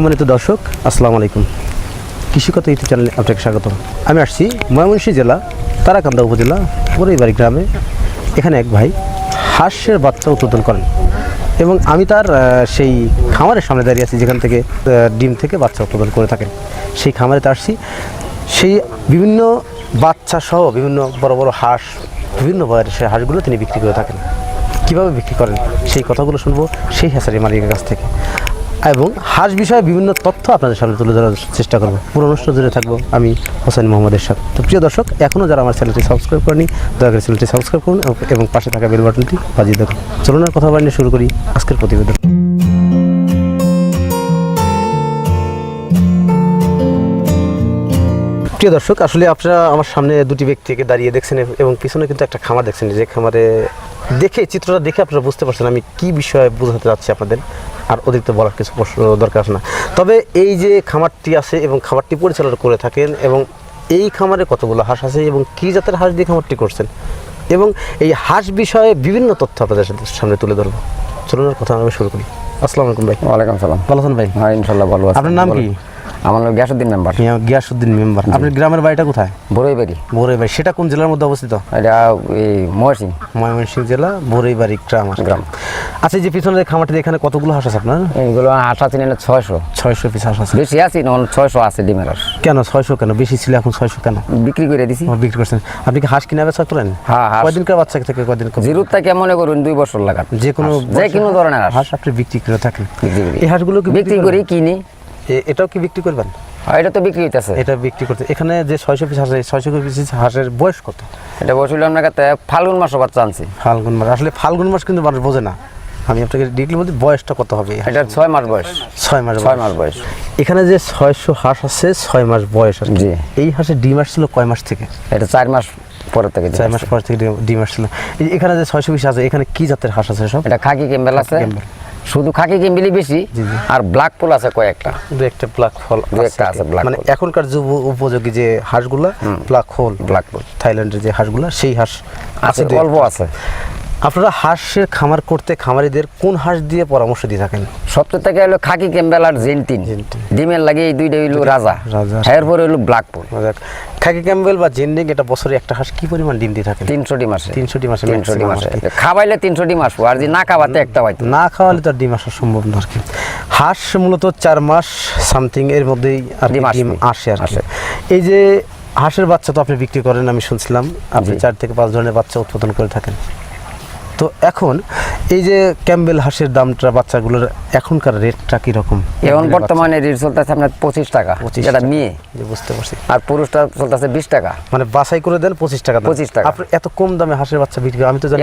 সম্মানিত দর্শক, আসসালামু আলাইকুম। কৃষিকথা ইউটিউব চ্যানেলে আপনাকে স্বাগত। আমি আসছি ময়মনসিংহ জেলা তারাকান্দা উপজেলা বরইবাড়ি গ্রামে। এখানে এক ভাই হাঁসের বাচ্চা উৎপাদন করেন এবং আমি তার সেই খামারের সামনে দাঁড়িয়ে আছি যেখান থেকে ডিম থেকে বাচ্চা উৎপাদন করে থাকেন। সেই খামারেতে আসছি, সেই বিভিন্ন বাচ্চা সহ বিভিন্ন বড় বড় হাঁস, বিভিন্ন বয়সের সেই হাঁসগুলো তিনি বিক্রি করে থাকেন। কীভাবে বিক্রি করেন সেই কথাগুলো শুনবো সেই হ্যাচারি মালিকের কাছ থেকে, এবং হাঁস বিষয়ে বিভিন্ন তথ্য আপনাদের সামনে তুলে ধরার চেষ্টা করবো। পুরো অনুষ্ঠান জুড়ে থাকবো আমি হোসেন মোহাম্মদের সাথে। তো প্রিয় দর্শক, এখনও যারা আমার চ্যানেলটি সাবস্ক্রাইব করেনি, দয়া করে চ্যানেলটি সাবস্ক্রাইব করুন এবং পাশে থাকা বেল বাটনটি বাজিয়ে দেখুন। চলুন আর কথা বাড়িয়ে শুরু করি আজকের প্রতিবেদন। প্রিয় দর্শক, আসলে আপনারা আমার সামনে দুটি ব্যক্তিকে দাঁড়িয়ে দেখছেন এবং পিছনে কিন্তু একটা খামার দেখছেন, যে খামারে দেখে চিত্রটা দেখে আপনারা বুঝতে পারছেন আমি কি বিষয়ে বোঝাতে চাচ্ছি আপনাদের। আর অতিরিক্ত বলার কিছু দরকার না। তবে এই যে খামারটি আছে এবং খামারটি পরিচালনা করে থাকেন, এবং এই খামারে কতগুলো হাঁস আছে এবং কী জাতের হাঁস দিয়ে খামারটি করছেন, এবং এই হাঁস বিষয়ে বিভিন্ন তথ্য আপনাদের সামনে তুলে ধরবো। চলুন আর কথা আমি শুরু করি। আসসালামু আলাইকুম ভাই। ওয়ালাইকুম সালাম। ভালো আছেন ভাই? হ্যাঁ, ইনশাআল্লাহ ভালো আছি। আপনার নাম কি? আমার নাম গিয়াসউদ্দিন মেম্বার। গিয়াসউদ্দিন মেম্বার। আপনার গ্রামের বাড়িটা কোথায়? বরইবাড়ি। বরইবাড়ি, সেটা কোন জেলার মধ্যে অবস্থিত? এটা এই ময়মনসিংহ জেলা বরইবাড়ি গ্রাম। আচ্ছা, যে পিছনে খামারটি, এখানে কতগুলো হাঁস আছে আপনার? এইগুলো হাঁস আছে নিলে 600 পিস হাঁস আছে। বেশি আছে, 600 আছে ডিমের হাঁস। কেন 600? কেন বেশি ছিল, এখন 600 কেন? বিক্রি করে দিছি। বিক্রি করছেন? আপনি কি হাঁস কিনে বেচা করেন? হ্যাঁ। কয়দিনকার বাচ্চা থেকে কয়দিন? জিরো থেকে মনে করুন 2 বছর লাগান। যে কোনো ধরনের হাঁস আপনি বিক্রি করে থাকেন? বিক্রি করি। এই হাঁসগুলো কি বিক্রি করি, কিনি। এটাও কি বিক্রি করবেন? এটা তো বিক্রি হইতেছে। এটা বিক্রি করতে এখানে যে 600 পিস হাঁস, 600 পিস হাঁসের বয়স কত? এটা বসছিল আপনার কাছে ফাল্গুন মাসে বাচ্চা আনছি। ফাল্গুন মাস? আসলে ফাল্গুন মাস কিন্তু মানুষ বোঝে না। আমি আপনাকে ডিটেইল বলতে, বয়সটা কত হবে? এটা 6 মাস বয়স। 6 মাস বয়স। এখানে যে 600 হাঁস আছে, 6 মাস বয়স আর কি। এই হাঁসের ডিম আসছিল কয় মাস থেকে? এটা 4 মাস পরে থেকে। 4 মাস পর থেকে ডিম আসছিল। এখানে যে 600 পিস আছে, এখানে কি জাতের হাঁস আছে সব? এটা খাকি ক্যাম্বেল আছে। শুধু খাকি ক্যাম্বেলই বেশি, আর ব্ল্যাক পোল আছে কয়েকটা। একটা ব্ল্যাক ফল আছে। মানে এখনকার যে উপযোগী যে হাঁসগুলা, ব্ল্যাক পোল থাইল্যান্ডের যে হাঁসগুলা, সেই হাঁস আছে, অল্প আছে। আপনারা হাঁসের খামার করতে খামারিদের কোন হাঁস দিয়ে পরামর্শ দিয়ে থাকেন? সবচেয়ে থেকে হলো খাকি ক্যাম্বেল আর জেন্টিন। ডিমের লাগে এই দুইটা হইলো রাজা। এরপরে হইলো ব্ল্যাক পোল। খাকি ক্যাম্বেল বা জেন্ডিং, এটা বছরে একটা হাঁস কি পরিমাণ ডিম দিয়ে থাকেন? 300 ডিম আসে। 300 ডিম আসে। খাওয়াইলে 300 ডিম আসবো, আর যদি না খাওয়াতে একটা হয়তো। না খাওয়ালে তো আর ডিম আসা সম্ভব না আর কি। হাঁস মূলত 4 মাস সামথিং এর মধ্যেই ডিম আসে আর কি। এই যে হাঁসের বাচ্চা তো আপনি বিক্রি করেন, আমি শুনছিলাম আপনি 4 থেকে 5 ধরনের বাচ্চা উৎপাদন করে থাকেন। তো এখন এই যে ক্যাম্বেল হাঁসের দামটা, বাচ্চাগুলোর এখনকার রেটটা কিরকম? এখন বর্তমানে রেট চলতেছে আপনার 25 টাকা, যেটা মেয়ে। বুঝতে পারছি। আর পুরুষটা চলতেছে 20 টাকা। মানে বাছাই করে দেন 25 টাকা। 25 টাকা। আপনি এত কম দামে হাঁসের বাচ্চা বিক্রি? আমি তো জানি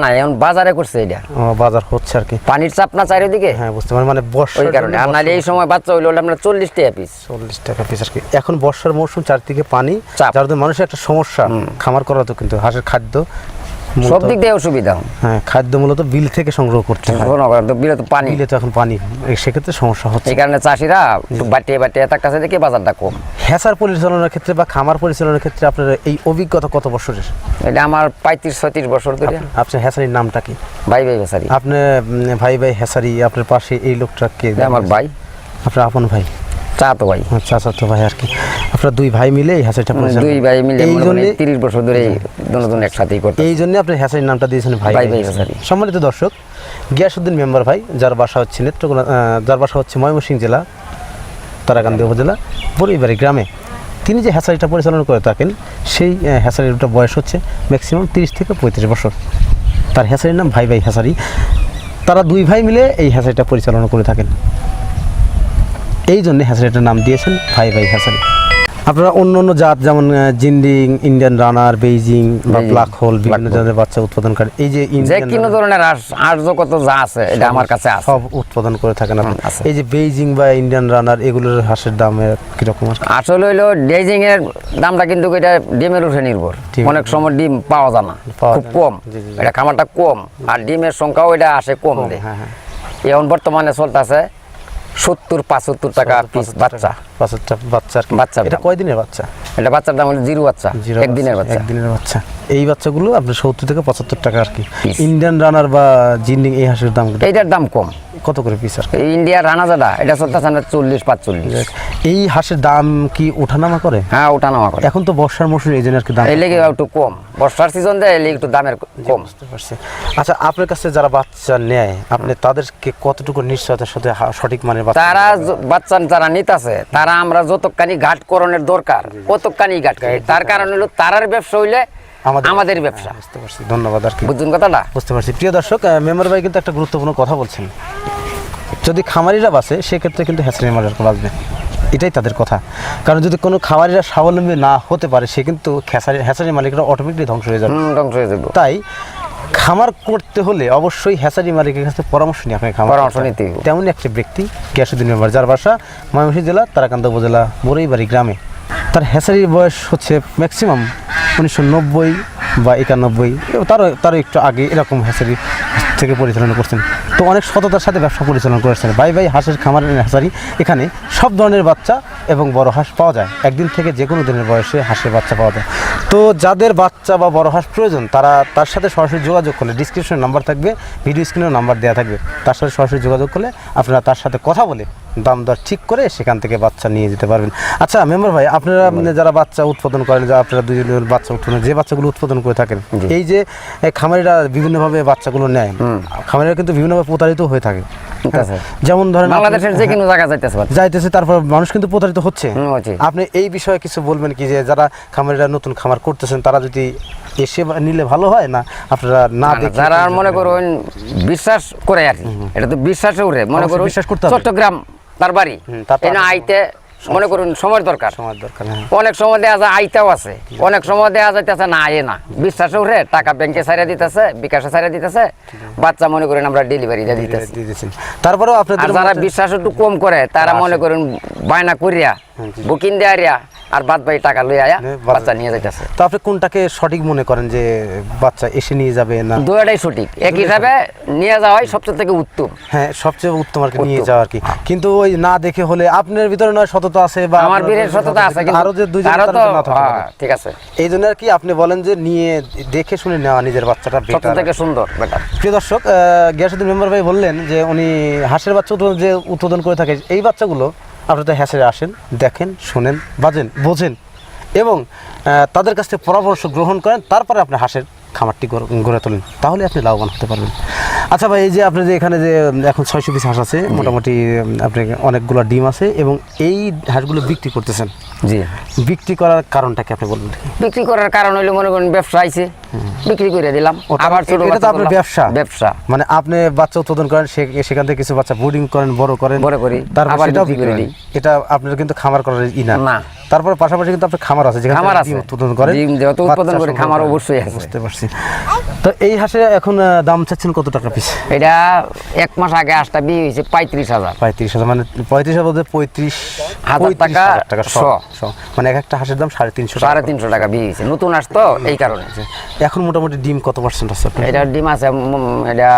না, এখন বাজারে করছে এটা। বাজার হচ্ছে আর কি। পানির চাপ না চারিদিকে। হ্যাঁ, বুঝতে পারি। মানে বর্ষার কারণে। আর নাহলে এই সময় বাচ্চা হইলো আপনার 40 টাকা পিস। 40 টাকা পিস আর কি। এখন বর্ষার মৌসুম, চারদিকে পানি, যার জন্য মানুষের একটা সমস্যা খামার করা। তো কিন্তু হাঁসের খাদ্য সব দিক দিয়ে অসুবিধা। হ্যাঁ, খাদ্য মূলত বিল থেকে সংগ্রহ করতে হয়। বিলে তো পানি, বিলে তো এখন পানি, সেক্ষেত্রে সমস্যা হচ্ছে। এই কারণে চাষিরা বাটিয়ে থাকতেছে দেখে বাজারটা কম। হ্যাচার পরিচালনার ক্ষেত্রে বা খামার পরিচালনার ক্ষেত্রে আপনার এই অভিজ্ঞতা কত বছরের? এটা আমার 35-36 বছর ধরে। আপনার হ্যাচারির নামটা কি? ভাই হ্যাচারি। আপনি ভাই হ্যাচারি। আপনার পাশে এই লোকটা কে? আমার ভাই। আপনার আপন ভাই? চাচাতো ভাই। চাচাতো ভাই আর কি। আপনারা 2 ভাই মিলে এই হ্যাচারিটা পরিচালনা? 2 ভাই মিলে 30 বছর ধরে দুজন একসাথেই করতে। এই জন্য আপনি হ্যাচারির নামটা দিয়েছেন ভাই হ্যাচারি। সম্মানিত দর্শক, গিয়াসউদ্দিন মেম্বার ভাই, যার বাসা হচ্ছে যার বাসা হচ্ছে ময়মনসিংহ জেলা তারাকান্দা উপজেলা বরইবাড়ি গ্রামে, তিনি যে হ্যাচারিটা পরিচালনা করে থাকেন, সেই হ্যাচারির বয়স হচ্ছে ম্যাক্সিমাম 30 থেকে 35 বছর। তার হ্যাচারির নাম ভাই হ্যাচারি। তারা 2 ভাই মিলে এই হ্যাচারিটা পরিচালনা করে থাকেন। এই জন্য হ্যাচারিটার নাম দিয়েছেন ভাই হ্যাচারি। আপনারা অন্য জাত যেমন জিন্ডিং, ইন্ডিয়ান রানার, বেইজিং বা ব্ল্যাক হোল, বিভিন্ন ধরনের বাচ্চা উৎপাদন করেন। এই যে কোনো ধরনের হাঁস কত যা আছে, এটা আমার কাছে আছে, সব উৎপাদন করে থাকেন আপনি। এই যে বেইজিং বা ইন্ডিয়ান রানার, এগুলোর হাঁসের দাম কিরকম? আসলে হইলো বেইজিং এর দামটা কিন্তু এটা ডিমের উপরে নির্ভর। অনেক সময় ডিম পাওয়া যায় না, খুব কম। এটা খামারটা কম, আর ডিমের সংখ্যাও এটা আসে কম দেয়। এখন বর্তমানে চলতেছে 70-75 টাকা পিস বাচ্চা। বাচ্চা এটা কয় দিনের বাচ্চা? এটা বাচ্চার দাম হলো জিরো বাচ্চা, একদিনের বাচ্চা। এই বাচ্চাগুলো আপনার 70 থেকে 75 টাকা আর কি। ইন্ডিয়ান রানার বা জিন্ডিং, এই হাঁসের দাম, এইটার দাম কম। কত করে পিস আর কি? ইন্ডিয়ার রানাজাদা এটা চলতেছে আমরা 40-45। এই হাঁসের দাম কি ওঠানামা করে? হ্যাঁ ওঠানামা করে। এখন তো বর্ষার মৌসুম, এই জন্য আর কি দাম এই লেগে একটু কম, বর্ষার সিজন দেয় এই লেগে একটু দামের কম। বুঝতে পারছি। আচ্ছা, আপনার কাছে যারা বাচ্চা নেয় আপনি তাদেরকে কতটুকু নিশ্চয়তার সাথে সঠিক মানের বাচ্চা? তারা বাচ্চা যারা নিতেছে তারা আমরা যতখানি ঘাটকরণের দরকার ততখানি ঘাট করি। তার কারণ হলো তারার ব্যবসা হইলে আমাদের ব্যবসা। বুঝতে পারছি, ধন্যবাদ আর কি। বুঝছেন কথাটা? বুঝতে পারছি। প্রিয় দর্শক, মেম্বার ভাই কিন্তু একটা গুরুত্বপূর্ণ কথা বলছেন, যদি খামারিরা বাঁচে সেক্ষেত্রে কিন্তু হ্যাচারি মালিক বাঁচবে, এটাই তাদের কথা। কারণ যদি কোনো খামারিরা স্বাবলম্বী না হতে পারে সে কিন্তু হ্যাচারি মালিকরা অটোমেটিকলি ধ্বংস হয়ে যাবে। ধ্বংস হয়ে যাবে। তাই খামার করতে হলে অবশ্যই হ্যাচারি মালিকের কাছে পরামর্শ নিয়ে আপনাকে খামার পরামর্শ নিতে হবে। তেমনই একটি ব্যক্তি গিয়াসউদ্দিন মেম্বার, যার বাসা ময়মনসিংহ জেলা তারাকান্দা উপজেলা বড়ইবাড়ি গ্রামে। তার হ্যাচারির বয়স হচ্ছে ম্যাক্সিমাম 1990 বা 91, তারও একটু আগে এরকম হ্যাচারি থেকে পরিচালনা করছেন। তো অনেক সততার সাথে ব্যবসা পরিচালনা করেছেন। ভাই হাঁসের খামারের হ্যাচারি, এখানে সব ধরনের বাচ্চা এবং বড় হাঁস পাওয়া যায়। একদিন থেকে যে কোনো দিনের বয়সে হাঁসের বাচ্চা পাওয়া যায়। তো যাদের বাচ্চা বা বড় হাঁস প্রয়োজন তারা তার সাথে সরাসরি যোগাযোগ করলে, ডিসক্রিপশনে নাম্বার থাকবে, ভিডিও স্ক্রিনেও নাম্বার দেওয়া থাকবে, তার সাথে সরাসরি যোগাযোগ করলে আপনারা তার সাথে কথা বলে দাম দর ঠিক করে সেখান থেকে বাচ্চা নিয়ে যেতে পারবেন। আচ্ছা মেম্বার ভাই, আপনারা যারা বাচ্চা উৎপাদন করেন, যা আপনারা দুজন বাচ্চা উৎপাদন, যে বাচ্চাগুলো উৎপাদন করে থাকেন, এই যে খামারিরা বিভিন্নভাবে বাচ্চাগুলো নেয়, খামারিরা কিন্তু বিভিন্নভাবে প্রতারিত হয়ে থাকে। যেমন ধরেন বাংলাদেশের যে কোনো জায়গা যাইতেছে, তারপর মানুষ কিন্তু প্রতারিত হচ্ছে। আপনি এই বিষয়ে কিছু বলবেন কি, যে যারা খামারিরা নতুন খামার করতেছেন তারা যদি এসে নিলে ভালো হয়, না আপনারা না দেখে? যারা মনে করুন বিশ্বাস করে আর কি, এটা তো বিশ্বাসে উঠে, মনে করুন বিশ্বাস করতে হবে। চট্টগ্রাম তার বাড়ি, আইতে মনে করুন সময়ের দরকার। অনেক সময় দেওয়া যায় আইতেও আছে, অনেক সময় দেওয়া যাইতেছে না আয়ে না, বিশ্বাসে উঠে টাকা ব্যাংকে ছাড়িয়ে দিতেছে, বিকাশে ছাড়িয়ে দিতেছে, বাচ্চা মনে করেন আমরা ডেলিভারি দিয়ে দিতেছি। তারপরেও আপনাদের যারা বিশ্বাস একটু কম করে তারা মনে করেন বায়না করিয়া বুকিং দেয়া আর বাদ বাকি টাকা লই আয়া বাচ্চা নিয়ে যাইতেছে। তো আপনি কোনটাকে সঠিক মনে করেন, যে বাচ্চা এসে নিয়ে যাবে, না দুটাই সঠিক? এক হিসাবে নিয়ে যাওয়াই সবচেয়ে থেকে উত্তম। হ্যাঁ, সবচেয়ে উত্তম আর কি নিয়ে যাওয়া আর কি। কিন্তু ওই না দেখে হলে আপনার ভিতরে নয় সততা আছে, বা আমার ভিতরে সততা আছে, কিন্তু আরো যে দুইজন ঠিক আছে, এই জন্য আর কি আপনি বলেন যে নিয়ে দেখে শুনে নেওয়া নিজের বাচ্চাটা সবচেয়ে থেকে সুন্দর বেটার। প্রিয় দর্শক, গিয়াসউদ্দিন মেম্বার ভাই বললেন যে উনি হাঁসের বাচ্চা যে উৎপাদন করে থাকে, এই বাচ্চাগুলো আপনারা তো হ্যাচারে আসেন, দেখেন, শোনেন, বোঝেন এবং তাদের কাছ থেকে পরামর্শ গ্রহণ করেন, তারপরে আপনি হাঁসের খামারটি গড়ে তোলেন, তাহলে আপনি লাভবান হতে পারবেন। আচ্ছা ভাই, এই যে আপনি যে এখানে যে এখন 600 পিস হাঁস আছে, মোটামুটি আপনি অনেকগুলো ডিম আছে এবং এই হাঁসগুলো বিক্রি করতেছেন, জি, বিক্রি করার কারণটা কি আপনি বলবেন? বিক্রি করার কারণ হলো মনে করেন ব্যবসা আইছে, বিক্রি করে দিলাম। আবার ছোট এটা তো আপনার ব্যবসা, মানে আপনি বাচ্চা উৎপাদন করেন, সেখান থেকে কিছু বাচ্চা ব্রুডিং করেন, বড় করি, তারপর সেটাও বিক্রি করেন। এটা আপনার কিন্তু খামার করার না। তারপর পাশাপাশি কিন্তু আপনার খামার আছে, যেখানে ডিম উৎপাদন করেন, ডিম যেহেতু উৎপাদন করে খামার অবশ্যই আছে। বুঝতে পারছি। তো এই হাঁসে এখন দাম চাচ্ছেন কত টাকা পিস? এটা 1 মাস আগে হাঁসটা বিয়ে হয়েছে 35,000। 35,000 মানে 35,000 বলতে 35,000 টাকা শ, মানে এক একটা হাঁসের দাম 350 টাকা বিয়ে হয়েছে, নতুন হাঁস তো এই কারণে। এখন মোটামুটি ডিম কত পার্সেন্ট আছে? এটা ডিম আছে, এটা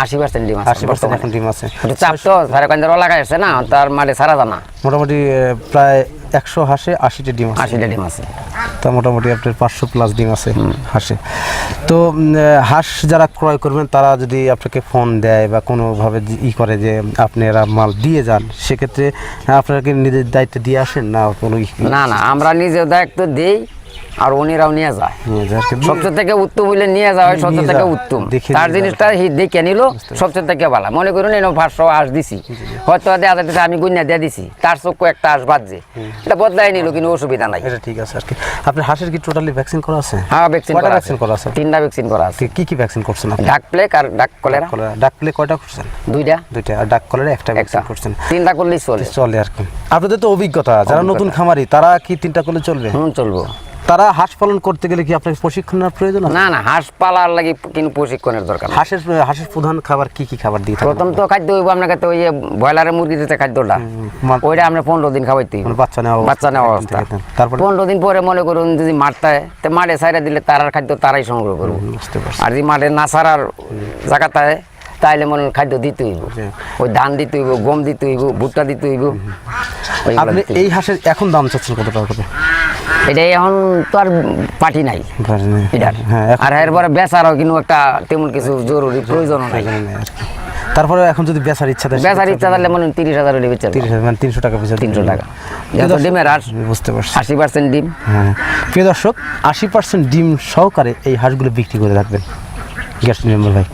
80% ডিম আছে। 80% এখন ডিম আছে। চাপ তো সারা কান্দার লাগাইছে না, তার মাঠে সারা জানা মোটামুটি প্রায় 100 হাঁসে 80টা ডিম আছে। 80টা ডিম আছে, তা মোটামুটি আপনার 500 প্লাস ডিম আছে হাঁসে। তো হাঁস যারা ক্রয় করবেন তারা যদি আপনাকে ফোন দেয় বা কোনোভাবে করে যে আপনারা মাল দিয়ে যান, সেক্ষেত্রে আপনাকে নিজের দায়িত্ব দিয়ে আসেন, না কোনো? না, আমরা নিজের দায়িত্ব দিই আর উনিরাও নিয়ে যায়। সবচেয়ে থেকে উত্তম হইলে নিয়ে যাওয়া হয়, সবচেয়ে থেকে উত্তম। তার জিনিসটা দেখে নিল সবচেয়ে থেকে ভালো। মনে করুন 500 হাঁস দিছি, হয়তো দেওয়া যাচ্ছে আমি গুণা দিয়ে দিছি, তার চক্ষু একটা হাঁস বাজছে, এটা বদলাই নিল, কিন্তু অসুবিধা নাই। এটা ঠিক আছে আর কি। আপনার হাঁসের কি টোটালি ভ্যাকসিন করা আছে? হ্যাঁ, ভ্যাকসিন করা আছে। 3টা ভ্যাকসিন করা আছে। কি ভ্যাকসিন করছেন আপনি? ডাক প্লেগ আর ডাক কলেরা। ডাক প্লেগ কয়টা করছেন? 2টা। আর ডাক কলেরা একটা ভ্যাকসিন করছেন। 3টা করলেই চলে আর কি। আপনাদের তো অভিজ্ঞতা, যারা নতুন খামারি তারা কি 3টা করলে চলবে? চলবো। তারা হাঁস পালন করতে গেলে কি আপনার প্রশিক্ষণের প্রয়োজন? না, হাঁস পালার লাগে কিন্তু প্রশিক্ষণের দরকার। হাঁসের প্রধান খাবার কি খাবার দিয়ে থাকেন? প্রথম তো খাদ্য হইব আপনাকে তো ওই ব্রয়লারের মুরগি যেটা খাদ্যটা, ওইটা আমরা 15 দিন খাওয়াইতে হইব, বাচ্চা নেওয়া অবস্থা। তারপর 15 দিন পরে মনে করুন যদি মাঠটায় তো মাঠে ছাইরা দিলে তারার খাদ্য তারাই সংগ্রহ করবো। আর যদি মাঠে না ছাড়ার জায়গাটায় তাইলে মনে খাদ্য দিতে হইব, ওই ধান দিতে হইব, গম দিতে হইব, ভুট্টা দিতে হইব। আপনি এই হাঁসের এখন দাম চাচ্ছেন কত টাকা করে? এটা এখন তো আর পাটি নাই এটার, আর এরপরে বেচারও কিন্তু একটা তেমন কিছু জরুরি প্রয়োজন নাই। তারপরে এখন যদি বেচার ইচ্ছা থাকে বেচার ইচ্ছা থাকলে মনে 30,000 হলে বেচা 30,000 মানে 300 টাকা পিছু 300 টাকা যত ডিমের হাঁস আমি বুঝতে পারছি। 80% ডিম। হ্যাঁ প্রিয় দর্শক 80% ডিম সহকারে এই হাঁসগুলো বিক্রি করে রাখবেন। গ্যাস মেম্বার ভাই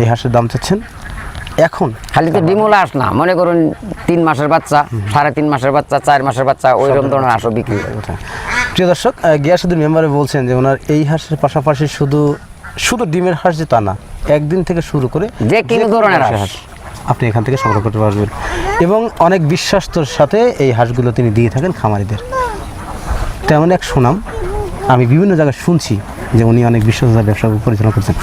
এই হাঁসের দাম চাচ্ছেন এখন খালি তো ডিমওয়ালা হাঁস না, মনে করুন 3 মাসের বাচ্চা, 3.5 মাসের বাচ্চা, 4 মাসের বাচ্চা, ওইরকম ধরনের হাঁসও বিক্রি করে। প্রিয় দর্শক গিয়াসউদ্দিন মেম্বারে বলছেন যে ওনার এই হাঁসের পাশাপাশি শুধু ডিমের হাঁস যে তা না, একদিন থেকে শুরু করে যে কোনো ধরনের হাঁস আপনি এখান থেকে সংগ্রহ করতে পারবেন এবং অনেক বিশ্বাস্তর সাথে এই হাঁসগুলো তিনি দিয়ে থাকেন খামারিদের। তেমন এক সুনাম আমি বিভিন্ন জায়গায় শুনছি যে উনি অনেক বিশ্বস্ত ব্যবসা পরিচালনা করছেন।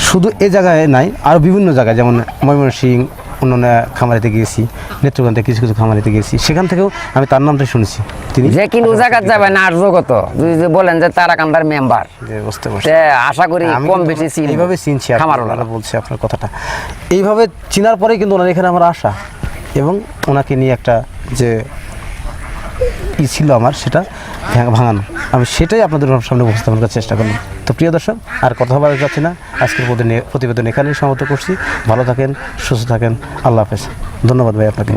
শুধু এ জায়গায় নাই, আরও বিভিন্ন জায়গায় যেমন ময়মনসিংহ অন্যান্য খামারিতে গিয়েছি, নেত্রকোনাতে কিছু কিছু খামারিতে গিয়েছি, সেখান থেকেও আমি তার নামটা শুনেছি। তিনি যে কোনো জায়গায় যাবে না আর জগত যদি বলেন যে তারাকান্দার মেম্বার, বুঝতে পারছি আশা করি কম বেশি এইভাবে চিনছি খামারওয়ালা বলছি আপনার কথাটা এইভাবে চিনার পরেই কিন্তু ওনার এখানে আমার আসা এবং ওনাকে নিয়ে একটা যে ছিল আমার সেটা ভাঙানো, আমি সেটাই আপনাদের সামনে উপস্থাপন করার চেষ্টা করলাম। তো প্রিয় দর্শক আর কথা বলা যাচ্ছে না, আজকের প্রতিবেদন এখানেই সমাপ্ত করছি। ভালো থাকেন, সুস্থ থাকেন, আল্লাহ হাফেজ। ধন্যবাদ ভাই আপনাকে।